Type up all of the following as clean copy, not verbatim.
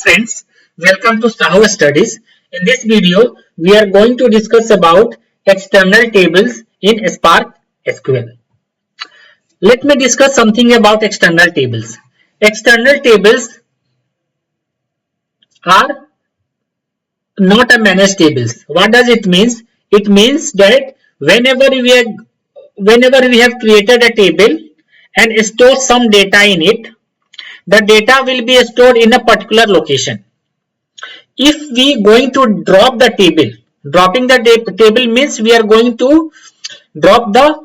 friends, welcome to Sahu Studies. In this video, we are going to discuss about external tables in Spark SQL. Let me discuss something about external tables. External tables are not a managed tables. What does it mean? It means that whenever we have created a table and store some data in it, the data will be stored in a particular location. If we going to drop the table, dropping the table means we are going to drop the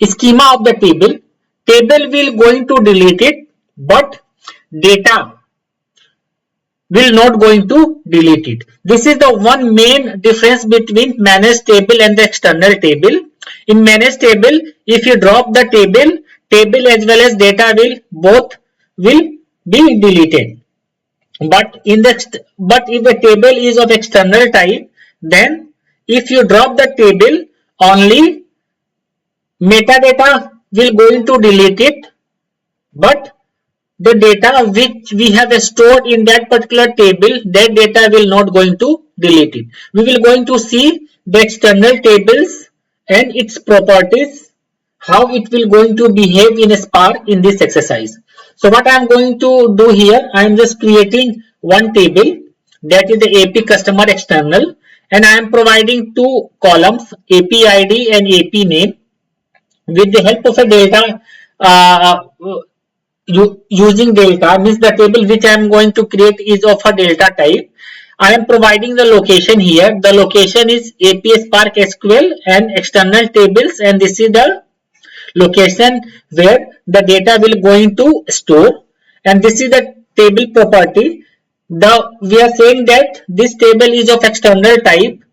schema of the table will going to delete it, but data will not going to delete it. This is the one main difference between managed table and the external table. In managed table, if you drop the table as well as data will both will be deleted. But if the table is of external type, then if you drop the table, only metadata will going to delete it, but the data which we have stored in that particular table, that data will not going to delete it. We will going to see the external tables and its properties, how it will going to behave in Spark in this exercise. So what I am going to do here, I am just creating one table, that is the AP customer external, and I am providing two columns, AP ID and AP name. With the help of a delta, using delta means the table which I am going to create is of a delta type. I am providing the location here. The location is AP Spark SQL and external tables, and this is the location where the data will going to store, and this is the table property. We are saying that this table is of external type.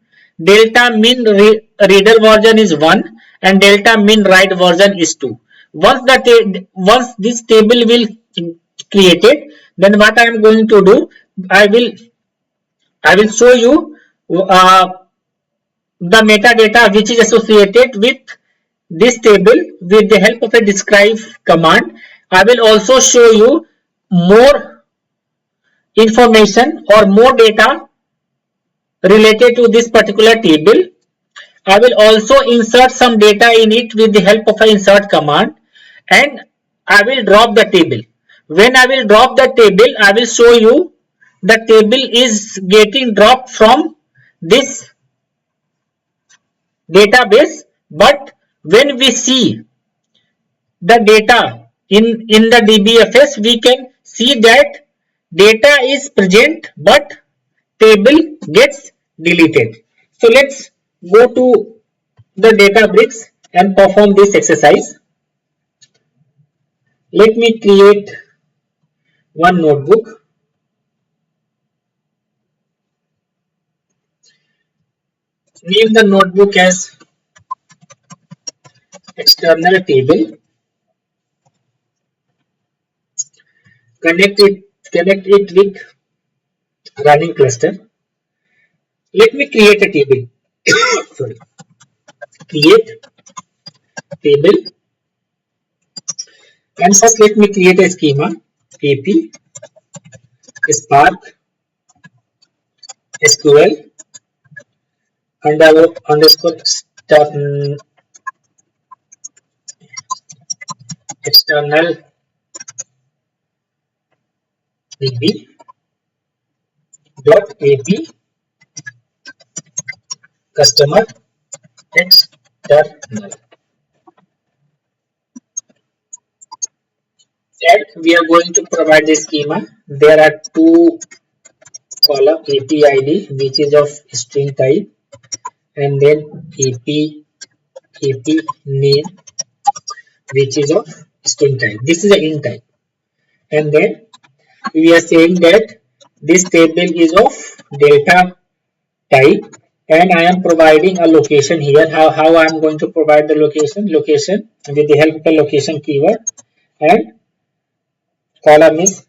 Delta min reader version is 1 and delta min write version is 2. Once this table will created, then what I am going to do, I will show you the metadata which is associated with this table with the help of a describe command. I will also show you more information or more data related to this particular table. I will also insert some data in it with the help of an insert command, and I will drop the table. When I will drop the table, I will show you the table is getting dropped from this database, but when we see the data in the DBFS, we can see that data is present but table gets deleted. So let's go to the Databricks and perform this exercise. Let me create one notebook. Name the notebook as external table. Connect it with running cluster. Let me create a table. Sorry. Create table, and first let me create a schema. AP Spark SQL underscore external DB dot AP customer external. And we are going to provide the schema. There are two column, AP ID which is of string type, and then AP name which is of string type. This is an int type, and then we are saying that this table is of data type, and I am providing a location here. How I am going to provide the location with the help of the location keyword, and column is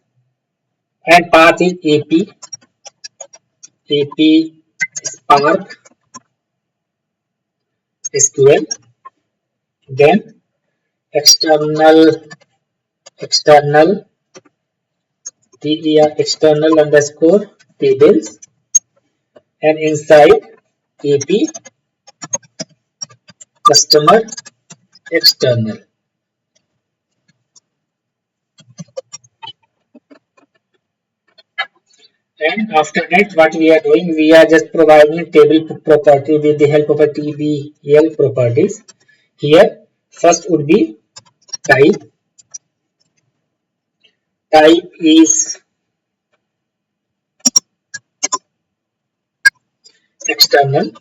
and path is AP Spark SQL, then external TER external underscore tables, and inside AP customer external. And after that, what we are doing, we are just providing table property with the help of a TBL properties. Here, first would be type. Type is external.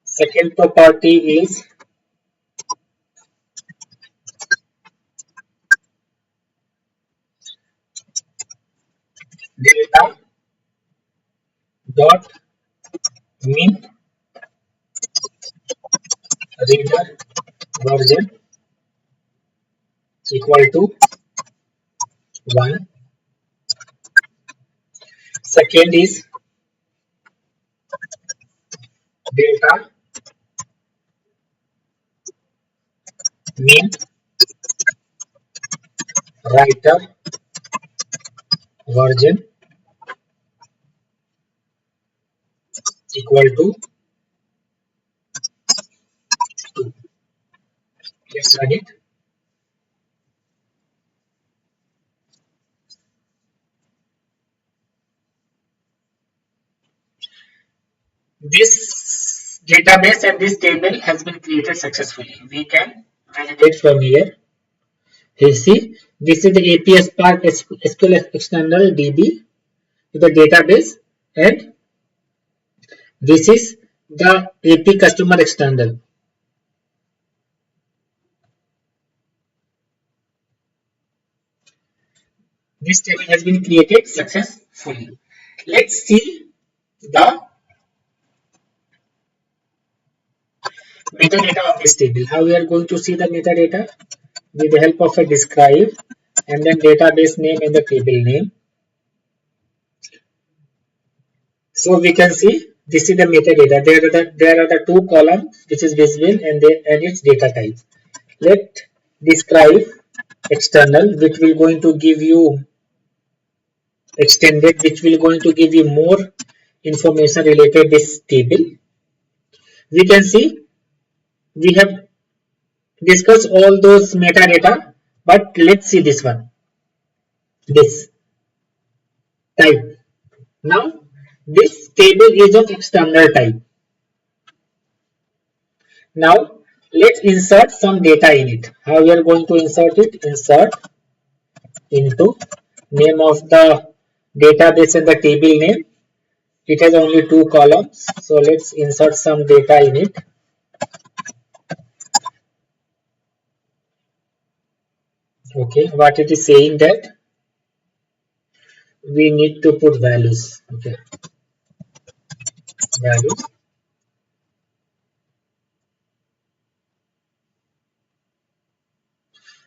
Second property is data dot min reader version equal to 1. Second is data min writer version equal to 2. Let's run it. This database and this table has been created successfully. We can validate from here. You see, this is the API Spark SQL external DB with the database, and this is the AP customer external. This table has been created successfully. Let's see the metadata of this table. How we are going to see the metadata? With the help of a describe and then database name and the table name. So we can see this is the metadata. There are the two columns which is visible and its data type. Let describe external, which will going to give you extended, which will going to give you more information related this table. We can see we have discussed all those metadata, but let's see this one, this type. Now this table is of external type. Now let's insert some data in it. How we are going to insert it? Insert into name of the database and the table name. It has only two columns, so let's insert some data in it. Okay, what it is saying that we need to put values. Okay, values.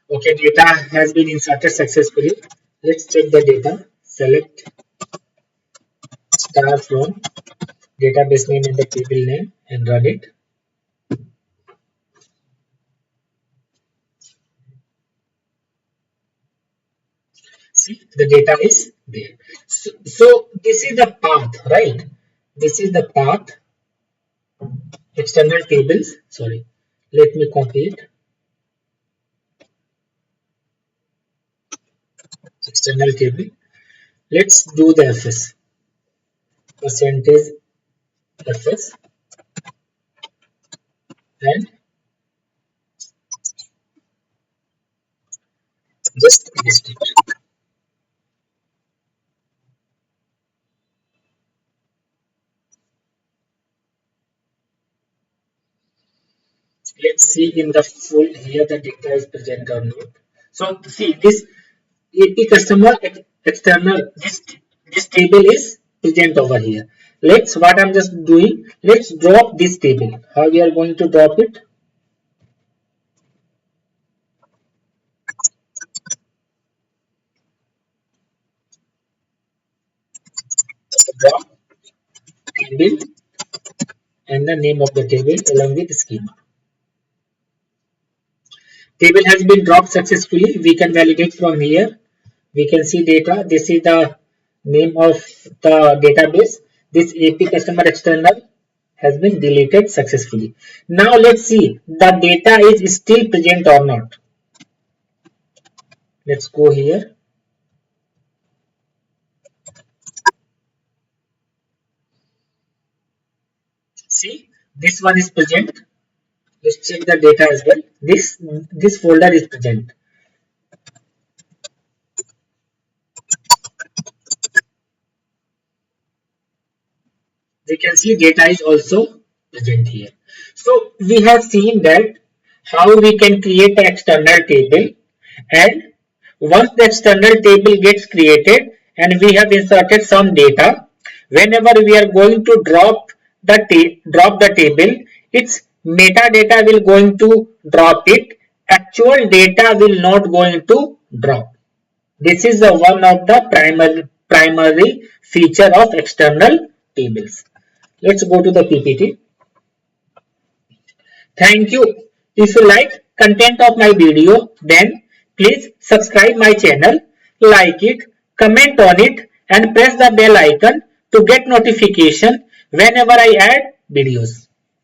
Okay, data has been inserted successfully. Let's check the data. Select star from database name and the table name and run it. See, the data is there. So this is the path, right? This is the path. External tables. Sorry, let me copy it. External table. Let's do the fs. Percentage fs and just list it. Let's see in the full here the data is present or not. So see this AP customer external, this table is present over here. Let's what I'm just doing, let's drop this table. How we are going to drop it? Drop table and the name of the table along with the schema. Table has been dropped successfully. We can validate from here. We can see data. This is the name of the database. This AP customer external has been deleted successfully. Now let's see the data is still present or not. Let's go here. See, this one is present. Let's check the data as well. This folder is present. We can see data is also present here. So we have seen that how we can create an external table, and once the external table gets created and we have inserted some data, whenever we are going to drop the table, its metadata will going to drop it. Actual data will not going to drop. This is one of the primary feature of external tables. Let's go to the PPT. Thank you. If you like content of my video, then please subscribe my channel, like it, comment on it, and press the bell icon to get notification whenever I add videos.